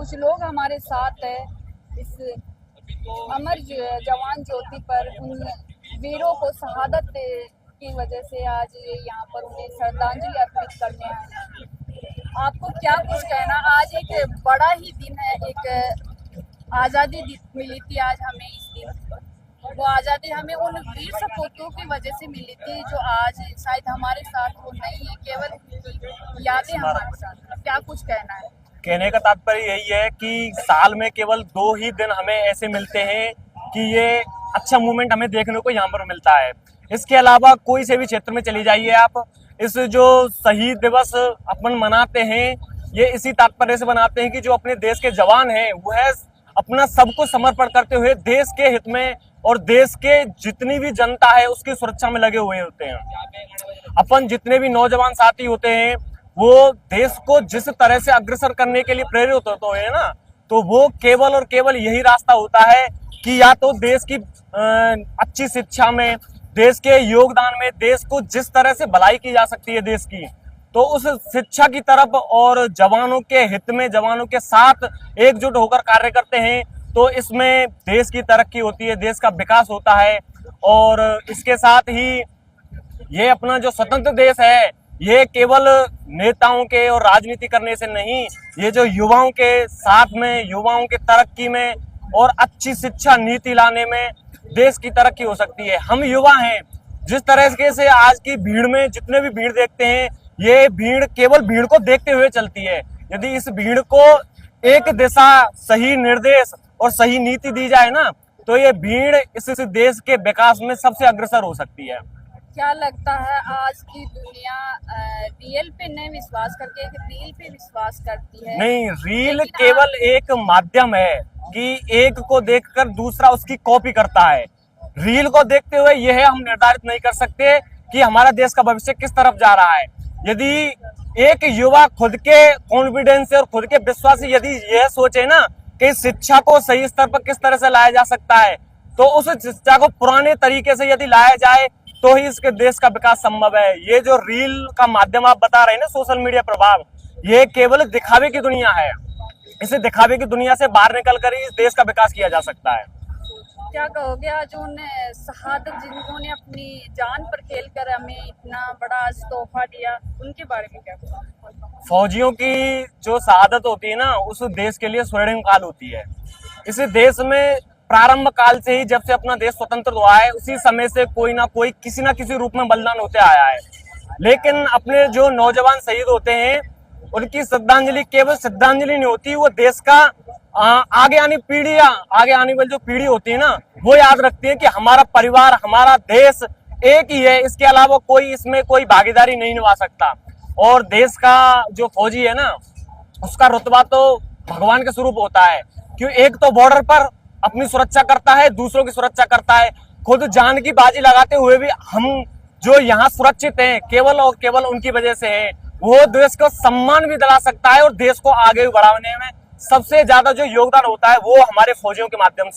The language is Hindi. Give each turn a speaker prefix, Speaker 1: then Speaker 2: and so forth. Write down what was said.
Speaker 1: कुछ लोग हमारे साथ है इस अमर जवान ज्योति पर। उन वीरों को शहादत की वजह से आज ये यहाँ पर उन्हें श्रद्धांजलि अर्पित करने आए। आपको क्या कुछ कहना, आज एक बड़ा ही दिन है, एक आज़ादी मिली थी आज हमें। इस दिन वो आज़ादी हमें उन वीर सपूतों की वजह से मिली थी जो आज शायद हमारे साथ वो नहीं है, केवल यादें हमारे साथ। क्या कुछ कहना है?
Speaker 2: कहने का तात्पर्य यही है कि साल में केवल 2 ही दिन हमें ऐसे मिलते हैं कि ये अच्छा मूवमेंट हमें देखने को यहाँ पर मिलता है। इसके अलावा कोई से भी क्षेत्र में चली जाइए आप, इस जो शहीद दिवस अपन मनाते हैं ये इसी तात्पर्य से मनाते हैं कि जो अपने देश के जवान हैं वह अपना सब कुछ समर्पण करते हुए देश के हित में और देश के जितनी भी जनता है उसकी सुरक्षा में लगे हुए होते हैं। अपन जितने भी नौजवान साथी होते हैं वो देश को जिस तरह से अग्रसर करने के लिए प्रेरित होते हैं ना, तो वो केवल और केवल यही रास्ता होता है कि या तो देश की अच्छी शिक्षा में, देश के योगदान में, देश को जिस तरह से भलाई की जा सकती है देश की, तो उस शिक्षा की तरफ और जवानों के हित में, जवानों के साथ एकजुट होकर कार्य करते हैं, तो इसमें देश की तरक्की होती है, देश का विकास होता है। और इसके साथ ही ये अपना जो स्वतंत्र देश है ये केवल नेताओं के और राजनीति करने से नहीं, ये जो युवाओं के साथ में, युवाओं के तरक्की में और अच्छी शिक्षा नीति लाने में देश की तरक्की हो सकती है। हम युवा हैं, जिस तरह से आज की भीड़ में जितने भी भीड़ देखते हैं ये भीड़ केवल भीड़ को देखते हुए चलती है। यदि इस भीड़ को एक दिशा, सही निर्देश और सही नीति दी जाए ना, तो ये भीड़ इस देश के विकास में सबसे अग्रसर हो सकती है।
Speaker 1: क्या लगता है आज की दुनिया रील पे नहीं विश्वास करके एक रील पे विश्वास करती है?
Speaker 2: नहीं, रील केवल एक माध्यम है कि एक को देखकर दूसरा उसकी कॉपी करता है। रील को देखते हुए यह हम निर्धारित नहीं कर सकते कि हमारा देश का भविष्य किस तरफ जा रहा है। यदि एक युवा खुद के कॉन्फिडेंस से और खुद के विश्वास से यदि यह सोचे ना कि शिक्षा को सही स्तर पर किस तरह से लाया जा सकता है, तो उस शिक्षा को पुराने तरीके से यदि लाया जाए तो ही इसके देश का विकास संभव है। ये जो रील का माध्यम आप बता रहे हैं ना, सोशल मीडिया प्रभाव, ये केवल दिखावे की दुनिया है। इसे दिखावे की दुनिया से बाहर निकल कर ही इस देश का विकास किया जा सकता है।
Speaker 1: क्या कहोगे आज उन शहादत जिन्होंने अपनी जान पर खेलकर हमें इतना बड़ा तोहफा दिया, उनके बारे में क्या कहोगे?
Speaker 2: फौजियों की जो शहादत होती है ना, उस देश के लिए स्वर्णिम काल होती है। इस देश में प्रारंभ काल से ही, जब से अपना देश स्वतंत्र हुआ है, उसी समय से कोई ना कोई किसी ना किसी रूप में बलिदान होते आया है। लेकिन अपने जो नौजवान शहीद होते हैं उनकी श्रद्धांजलि केवल श्रद्धांजलि नहीं होती, वो देश का आगे आने वाली जो पीढ़ी होती है ना, वो याद रखती है कि हमारा परिवार, हमारा देश एक ही है, इसके अलावा कोई इसमें कोई भागीदारी नहीं निभा सकता। और देश का जो फौजी है ना, उसका रुतबा तो भगवान के स्वरूप होता है, क्यों एक तो बॉर्डर पर अपनी सुरक्षा करता है, दूसरों की सुरक्षा करता है, खुद जान की बाजी लगाते हुए भी हम जो यहाँ सुरक्षित हैं केवल और केवल उनकी वजह से है। वो देश को सम्मान भी दिला सकता है और देश को आगे बढ़ाने में सबसे ज्यादा जो योगदान होता है वो हमारे फौजियों के माध्यम से